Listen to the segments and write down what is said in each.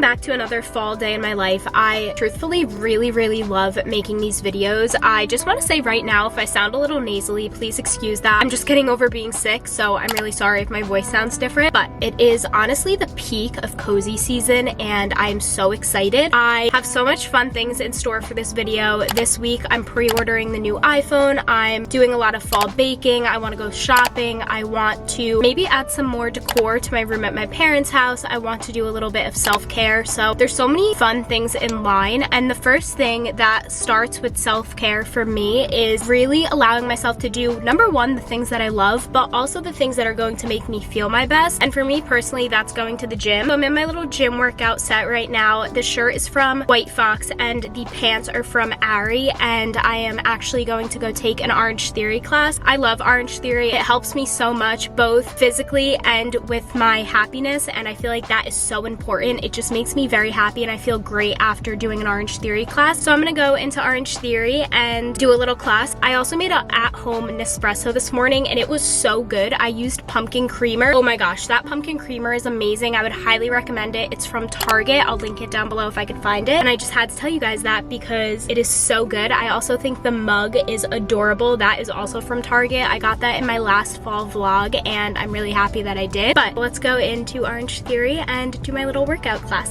back to another fall day in my life. I truthfully really love making these videos. I just want to say right now, if I sound a little nasally, please excuse that. I'm just getting over being sick, so I'm really sorry if my voice sounds different, but it is honestly the peak of cozy season and I'm so excited. I have so much fun things in store for this video. This week I'm pre-ordering the new iPhone. I'm doing a lot of fall baking. I want to go shopping. I want to maybe add some more decor to my room at my parents' house. I want to do a little bit of self-care. So there's so many fun things in line, and the first thing that starts with self-care for me is really allowing myself to do, number one, the things that I love, but also the things that are going to make me feel my best. And for me personally, that's going to the gym. So I'm in my little gym workout set right now. The shirt is from White Fox and the pants are from Aerie, and I am actually going to go take an Orange Theory class. I love Orange Theory. It helps me so much, both physically and with my happiness, and I feel like that is so important. It just makes me very happy and I feel great after doing an Orange Theory class. So I'm gonna go into Orange Theory and do a little class. I also made an at-home Nespresso this morning and it was so good. I used pumpkin creamer. Oh my gosh, that pumpkin creamer is amazing. I would highly recommend it. It's from Target. I'll link it down below if I could find it. And I just had to tell you guys that because it is so good. I also think the mug is adorable. That is also from Target. I got that in my last fall vlog and I'm really happy that I did. But let's go into Orange Theory and do my little workout class.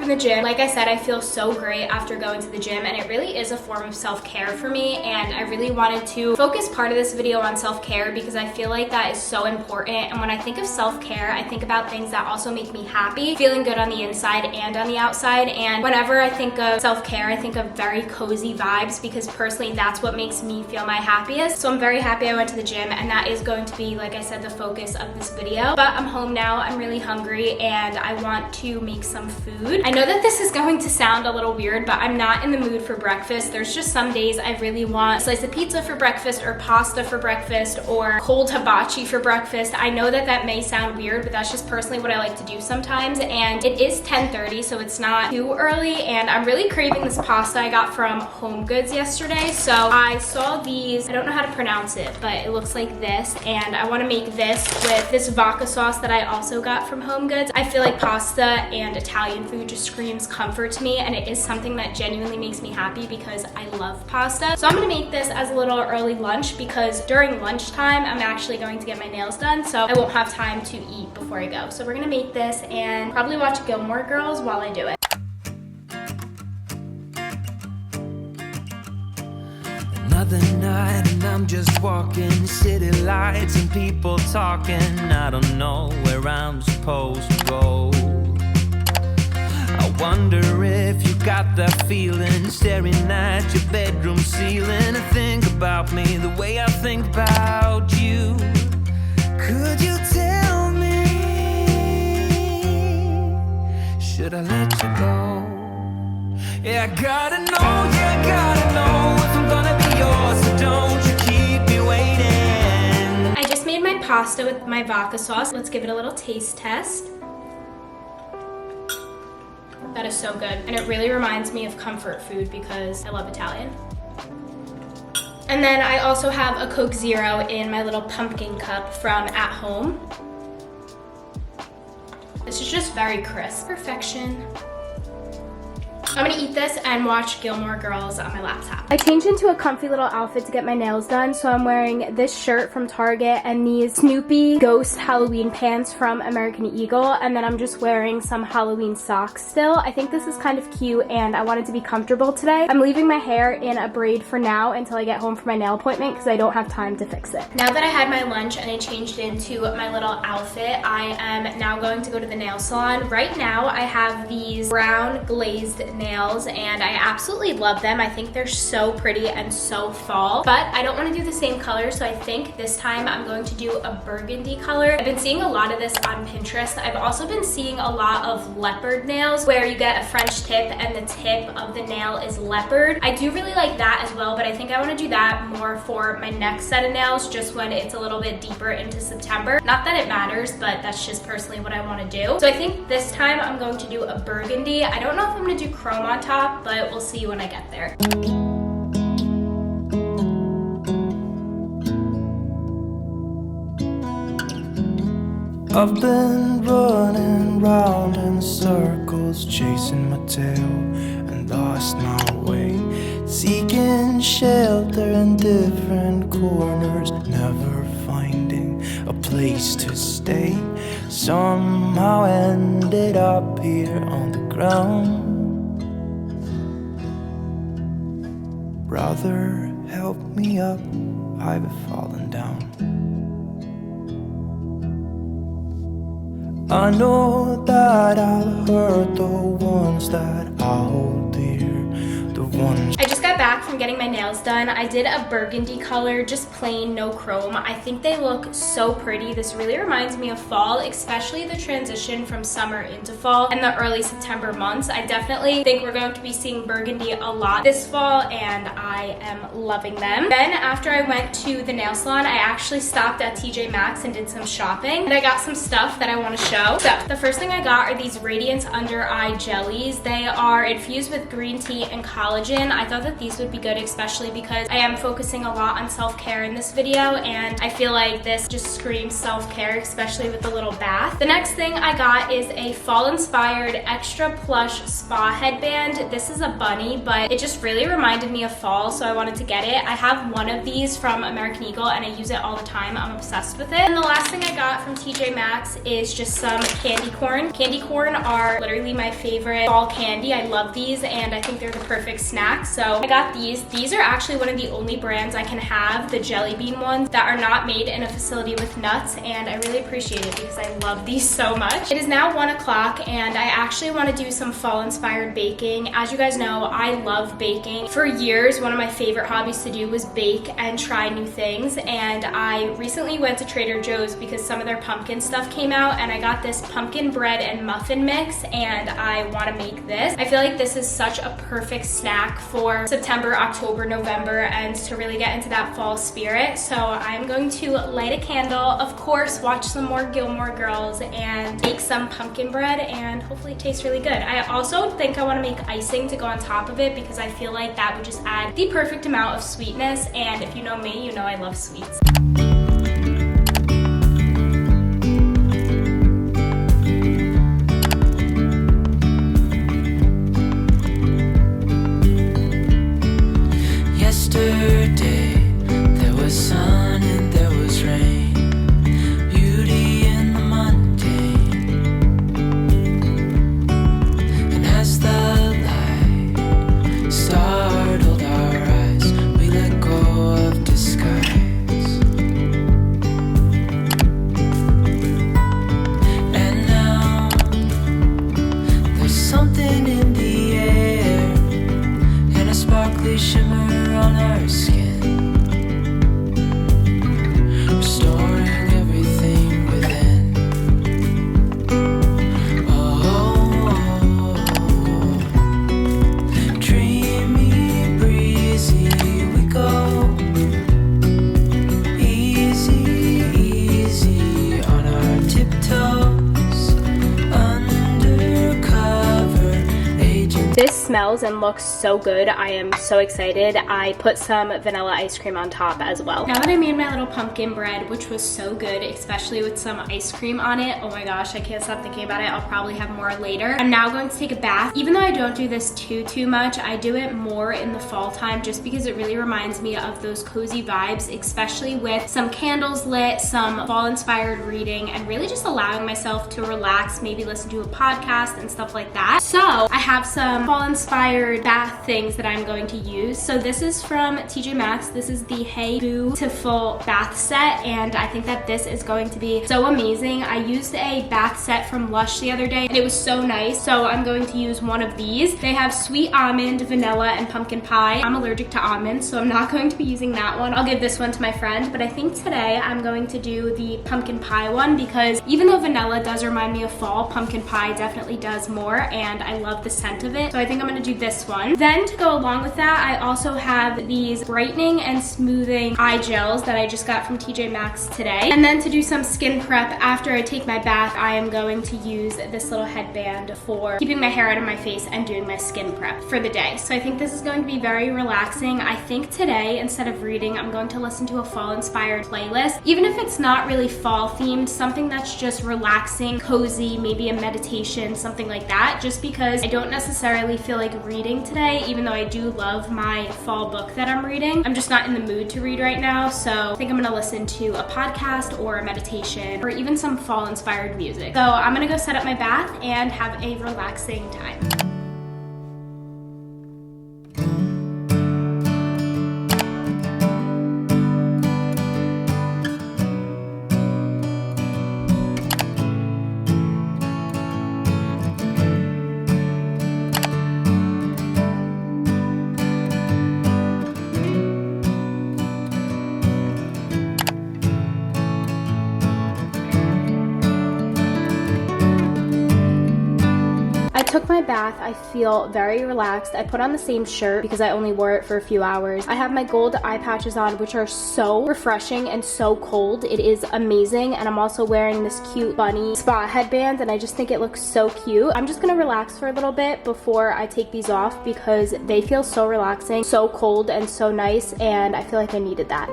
The gym. Like I said, I feel so great after going to the gym, and it really is a form of self-care for me, and I really wanted to focus part of this video on self-care because I feel like that is so important. And when I think of self-care, I think about things that also make me happy, feeling good on the inside and on the outside. And whenever I think of self-care, I think of very cozy vibes because personally that's what makes me feel my happiest. So I'm very happy I went to the gym, and that is going to be, like I said, the focus of this video. But I'm home now, I'm really hungry, and I want to make some food. I know that this is going to sound a little weird, but I'm not in the mood for breakfast. There's just some days I really want a slice of pizza for breakfast or pasta for breakfast or cold hibachi for breakfast. I know that that may sound weird, but that's just personally what I like to do sometimes. And it is 10:30, so it's not too early, and I'm really craving this pasta I got from Home Goods yesterday. So I saw these, I don't know how to pronounce it, but it looks like this, and I want to make this with this vodka sauce that I also got from Home Goods. I feel like pasta and Italian food just screams comfort to me, and it is something that genuinely makes me happy because I love pasta. So I'm gonna make this as a little early lunch because during lunchtime I'm actually going to get my nails done, so I won't have time to eat before I go. So we're gonna make this and probably watch Gilmore Girls while I do it. Another night and I'm just walking, city lights and people talking. I don't know where I'm supposed to go. I wonder if you got that feeling, staring at your bedroom ceiling, and think about me the way I think about you. Could you tell me, should I let you go? Yeah, I gotta know if I'm gonna be yours, so don't you keep me waiting. I just made my pasta with my vodka sauce. Let's give it a little taste test. That is so good, and it really reminds me of comfort food because I love Italian. And then I also have a Coke Zero in my little pumpkin cup from At Home. This is just very crisp. Perfection. I'm gonna eat this and watch Gilmore Girls on my laptop. I changed into a comfy little outfit to get my nails done, so I'm wearing this shirt from Target and these Snoopy Ghost Halloween pants from American Eagle, and then I'm just wearing some Halloween socks still. I think this is kind of cute and I wanted to be comfortable today. I'm leaving my hair in a braid for now until I get home from my nail appointment because I don't have time to fix it. Now that I had my lunch and I changed into my little outfit, I am now going to go to the nail salon. Right now I have these brown glazed nails and I absolutely love them. I think they're so pretty and so fall, but I don't want to do the same color, so I think this time I'm going to do a burgundy color. I've been seeing a lot of this on Pinterest. I've also been seeing a lot of leopard nails where you get a French tip and the tip of the nail is leopard. I do really like that as well, but I think I want to do that more for my next set of nails, just when it's a little bit deeper into September. Not that it matters, but that's just personally what I want to do. So I think this time I'm going to do a burgundy. I don't know if I'm going to do chrome on top, but we'll see when I get there. I've been running round in circles, chasing my tail and lost my way, seeking shelter in different corners, never finding a place to stay. Somehow ended up here on the ground. Brother, help me up, I've fallen down. I know that I'll hurt the ones that I hold dear, the ones. I just got back from getting my nails done. I did a burgundy color, just plain, no chrome. I think they look so pretty. This really reminds me of fall, especially the transition from summer into fall and the early September months. I definitely think we're going to be seeing burgundy a lot this fall, and I am loving them. Then after I went to the nail salon, I actually stopped at TJ Maxx and did some shopping, and I got some stuff that I want to show. So the first thing I got are these Radiant Under Eye Jellies. They are infused with green tea and collagen. I thought that these would be good, especially because I am focusing a lot on self-care in this video, and I feel like this just screams self-care, especially with the little bath. The next thing I got is a fall-inspired extra plush spa headband. This is a bunny, but it just really reminded me of fall, so I wanted to get it. I have one of these from American Eagle, and I use it all the time. I'm obsessed with it. And the last thing I got from TJ Maxx is just some candy corn. Candy corn are literally my favorite fall candy. I love these, and I think they're the perfect snack. So I got these. These are actually one of the only brands I can have, the jelly bean ones, that are not made in a facility with nuts, and I really appreciate it because I love these so much. It is now 1 o'clock, and I actually want to do some fall-inspired baking. As you guys know, I love baking. For years, one of my favorite hobbies to do was bake and try new things, and I recently went to Trader Joe's because some of their pumpkin stuff came out, and I got this pumpkin bread and muffin mix, and I want to make this. I feel like this is such a perfect snack for September, October, November, and to really get into that fall spirit. So I'm going to light a candle, of course, watch some more Gilmore Girls, and make some pumpkin bread, and hopefully it tastes really good. I also think I want to make icing to go on top of it because I feel like that would just add the perfect amount of sweetness, and if you know me, you know I love sweets. Yesterday, there was sun and there was rain, beauty in the mundane. And as the light startled our eyes, we let go of disguise. And now, there's something in the air, and a sparkly shimmer on our skin, restoring everything within. Oh, dreamy, breezy, we go. Easy, easy on our tiptoes, undercover agent. This smells and looks so good. I am so excited. I put some vanilla ice cream on top as well. Now that I made my little pumpkin bread, which was so good, especially with some ice cream on it, oh my gosh, I can't stop thinking about it. I'll probably have more later. I'm now going to take a bath. Even though I don't do this too much, I do it more in the fall time just because it really reminds me of those cozy vibes, especially with some candles lit, some fall-inspired reading, and really just allowing myself to relax, maybe listen to a podcast and stuff like that. So I have some fall-inspired bath things that I'm going to use. So this is from TJ Maxx. This is the Hey Beautiful bath set, and I think that this is going to be so amazing. I used a bath set from Lush the other day, and it was so nice, so I'm going to use one of these. They have sweet almond, vanilla, and pumpkin pie. I'm allergic to almonds, so I'm not going to be using that one. I'll give this one to my friend, but I think today I'm going to do the pumpkin pie one because even though vanilla does remind me of fall, pumpkin pie definitely does more, and I love the scent of it. So I think I'm gonna do this one. Then to go along with that, I also have these brightening and smoothing eye gels that I just got from TJ Maxx today. And then to do some skin prep after I take my bath, I am going to use this little headband for keeping my hair out of my face and doing my skin prep for the day. So I think this is going to be very relaxing. I think today, instead of reading, I'm going to listen to a fall-inspired playlist. Even if it's not really fall-themed, something that's just relaxing, cozy, maybe a meditation, something like that, just because I don't necessarily feel like reading today, even though I do love my fall book that I'm reading. I'm just not in the mood to read right now, so I think I'm gonna listen to a podcast or a meditation or even some fall-inspired music. So I'm gonna go set up my bath and have a relaxing time. I took my bath. I feel very relaxed. I put on the same shirt because I only wore it for a few hours. I have my gold eye patches on, which are so refreshing and so cold. It is amazing. And I'm also wearing this cute bunny spa headband, and I just think it looks so cute. I'm just gonna relax for a little bit before I take these off because they feel so relaxing, so cold and so nice, and I feel like I needed that.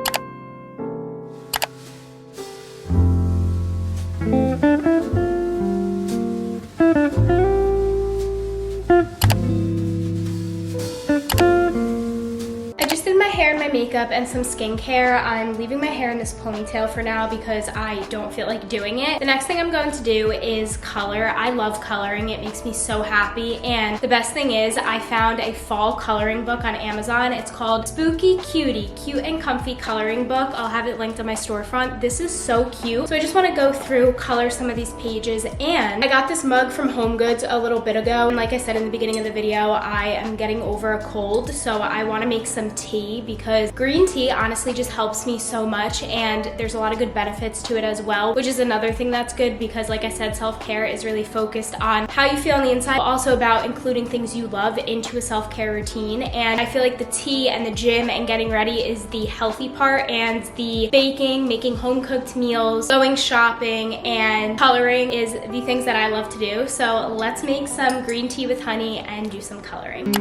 Makeup and some skincare. I'm leaving my hair in this ponytail for now because I don't feel like doing it. The next thing I'm going to do is color. I love coloring. It makes me so happy, and the best thing is I found a fall coloring book on Amazon. It's called Spooky Cutie, Cute and Comfy Coloring Book. I'll have it linked on my storefront. This is so cute. So I just want to go through, color some of these pages, and I got this mug from HomeGoods a little bit ago, and like I said in the beginning of the video, I am getting over a cold, so I want to make some tea because green tea honestly just helps me so much, and there's a lot of good benefits to it as well, which is another thing that's good because, like I said, self-care is really focused on how you feel on the inside, also about including things you love into a self-care routine. And I feel like the tea and the gym and getting ready is the healthy part, and the baking, making home-cooked meals, going shopping, and coloring is the things that I love to do. So let's make some green tea with honey and do some coloring.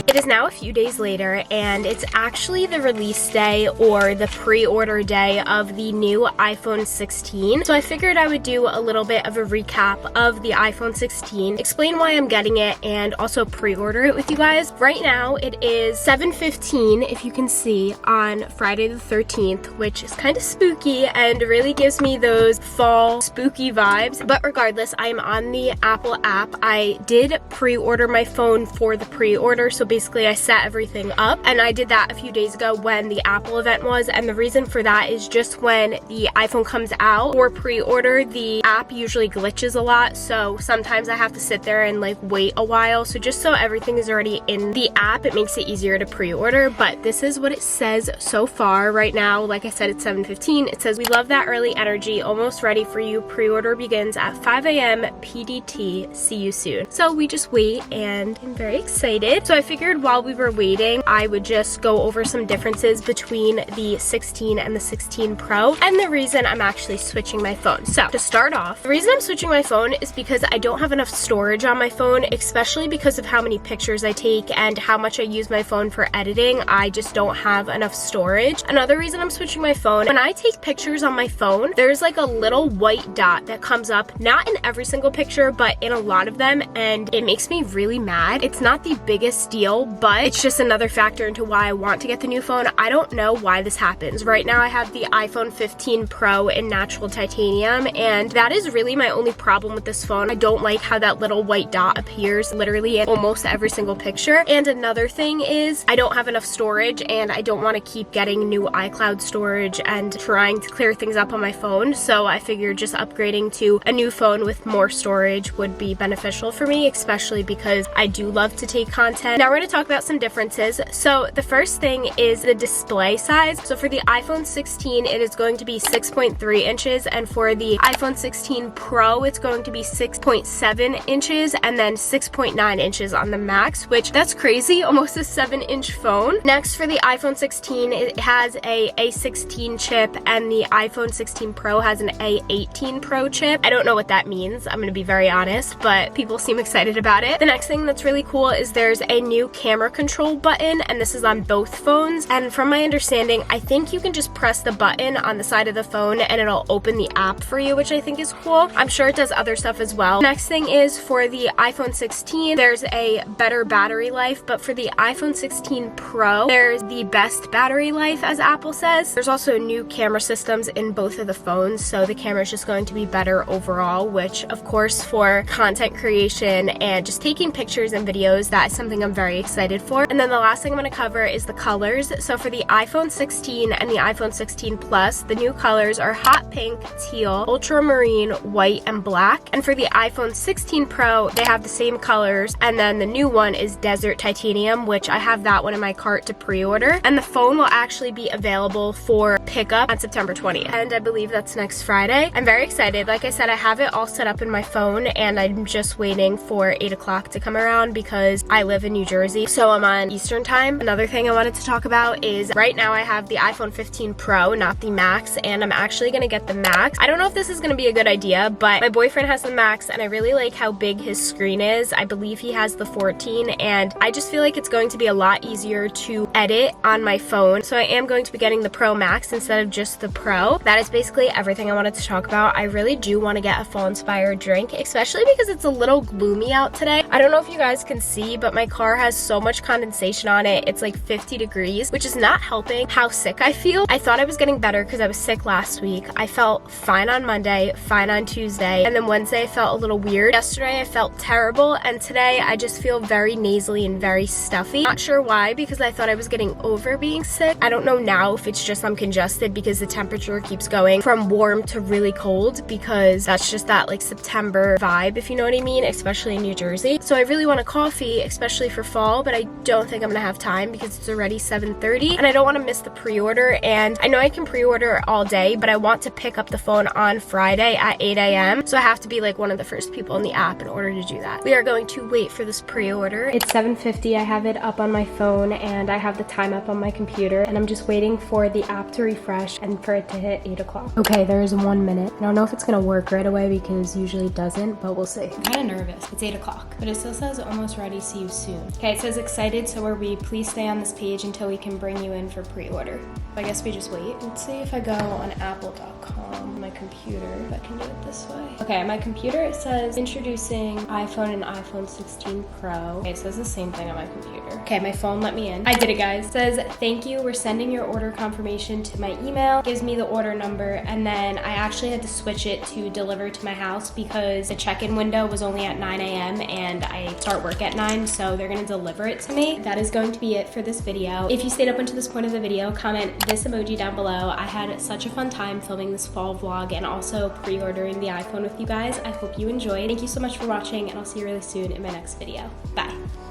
It is now a few days later, and it's actually the release day or the pre-order day of the new iPhone 16. So I figured I would do a little bit of a recap of the iPhone 16, explain why I'm getting it, and also pre-order it with you guys. Right now it is 7:15, if you can see, on Friday the 13th, which is kind of spooky and really gives me those fall spooky vibes. But regardless, I'm on the Apple app. I did pre-order my phone for the pre-order, so basically I set everything up, and I did that a few days ago when the Apple event was. And the reason for that is just when the iPhone comes out for pre-order, the app usually glitches a lot, so sometimes I have to sit there and like wait a while. So just so everything is already in the app, it makes it easier to pre-order. But this is what it says so far right now. Like I said, it's 7:15. It says, "We love that early energy, almost ready for you. Pre-order begins at 5 a.m. PDT. See you soon." So we just wait, and I'm very excited. So I figured while we were waiting, I would just go over some differences between the 16 and the 16 Pro, and the reason I'm actually switching my phone. So to start off, the reason I'm switching my phone is because I don't have enough storage on my phone, especially because of how many pictures I take and how much I use my phone for editing. I just don't have enough storage. Another reason I'm switching my phone, when I take pictures on my phone, there's like a little white dot that comes up, not in every single picture, but in a lot of them, and it makes me really mad. It's not the biggest deal, but it's it's just another factor into why I want to get the new phone. I don't know why this happens. Right now I have the iPhone 15 Pro in natural titanium, and that is really my only problem with this phone. I don't like how that little white dot appears literally in almost every single picture. And another thing is I don't have enough storage, and I don't want to keep getting new iCloud storage and trying to clear things up on my phone. So I figured just upgrading to a new phone with more storage would be beneficial for me, especially because I do love to take content. Now we're going to talk about some differences. So the first thing is the display size. So for the iPhone 16, it is going to be 6.3 inches, and for the iPhone 16 Pro, it's going to be 6.7 inches, and then 6.9 inches on the Max, which that's crazy, almost a 7-inch phone. Next, for the iPhone 16, it has a A16 chip, and the iPhone 16 Pro has an A18 Pro chip. I don't know what that means, I'm gonna be very honest, but people seem excited about it. The next thing that's really cool is there's a new camera control button, and this is on both phones. And from my understanding, I think you can just press the button on the side of the phone and it'll open the app for you, which I think is cool. I'm sure it does other stuff as well. Next thing is for the iPhone 16, there's a better battery life, but for the iPhone 16 Pro, there's the best battery life, as Apple says. There's also new camera systems in both of the phones, so the camera is just going to be better overall, which of course for content creation and just taking pictures and videos, that's something I'm very excited for. And then the last thing I'm going to cover is the colors. So for the iPhone 16 and the iPhone 16 Plus, the new colors are hot pink, teal, ultramarine, white, and black. And for the iPhone 16 Pro, they have the same colors, and then the new one is desert titanium, which I have that one in my cart to pre-order. And the phone will actually be available for pickup on September 20th, and I believe that's next Friday. I'm very excited. Like I said, I have it all set up in my phone, and I'm just waiting for 8 o'clock to come around because I live in New Jersey, so I'm on Eastern time. Another thing I wanted to talk about is right now I have the iPhone 15 Pro, not the Max, and I'm actually gonna get the Max. I don't know if this is gonna be a good idea, but my boyfriend has the Max, and I really like how big his screen is. I believe he has the 14, and I just feel like it's going to be a lot easier to edit on my phone, so I am going to be getting the Pro Max instead of just the Pro. That is basically everything I wanted to talk about. I really do want to get a fall-inspired drink, especially because it's a little gloomy out today. I don't know if you guys can see, but my car has so much condensation on it. It's like 50 degrees, which is not helping how sick I feel. I thought I was getting better because I was sick last week. I felt fine on Monday, fine on Tuesday, and then Wednesday I felt a little weird. Yesterday I felt terrible, and today I just feel very nasally and very stuffy. Not sure why, because I thought I was getting over being sick. I don't know now if it's just I'm congested because the temperature keeps going from warm to really cold, because that's just that like September vibe, if you know what I mean, especially in New Jersey. So I really want a coffee, especially for fall, but I don't think I'm gonna have time because it's already 7:30, and I don't want to miss the pre-order. And I know I can pre-order all day, but I want to pick up the phone on Friday at 8 a.m. So I have to be like one of the first people in the app in order to do that. We are going to wait for this pre-order. It's 7:50. I have it up on my phone, and I have the time up on my computer, and I'm just waiting for the app to refresh and for it to hit 8 o'clock. Okay, there is 1 minute. I don't know if it's gonna work right away because usually it doesn't, but we'll see. I'm kind of nervous. It's 8 o'clock, but it still says almost ready, see you soon. Okay, it says excited, so are we? Please stay on this page until we can bring you in for pre-order. I guess we just wait. Let's see if I go on apple.com, my computer, if I can do it this way. Okay, on my computer it says introducing iPhone and iPhone 16 Pro. Okay, it says the same thing on my computer. Okay, my phone let me in. I did it, guys. It says, thank you, we're sending your order confirmation to my email. Gives me the order number, and then I actually had to switch it to deliver to my house because the check-in window was only at 9 a.m. and I start work at 9, so they're gonna deliver it to me. That is going to be it for this video. If you stayed up until this point of the video, comment this emoji down below. I had such a fun time filming this fall vlog and also pre-ordering the iPhone with you guys. I hope you enjoyed. Thank you so much for watching, and I'll see you really soon in my next video. Bye.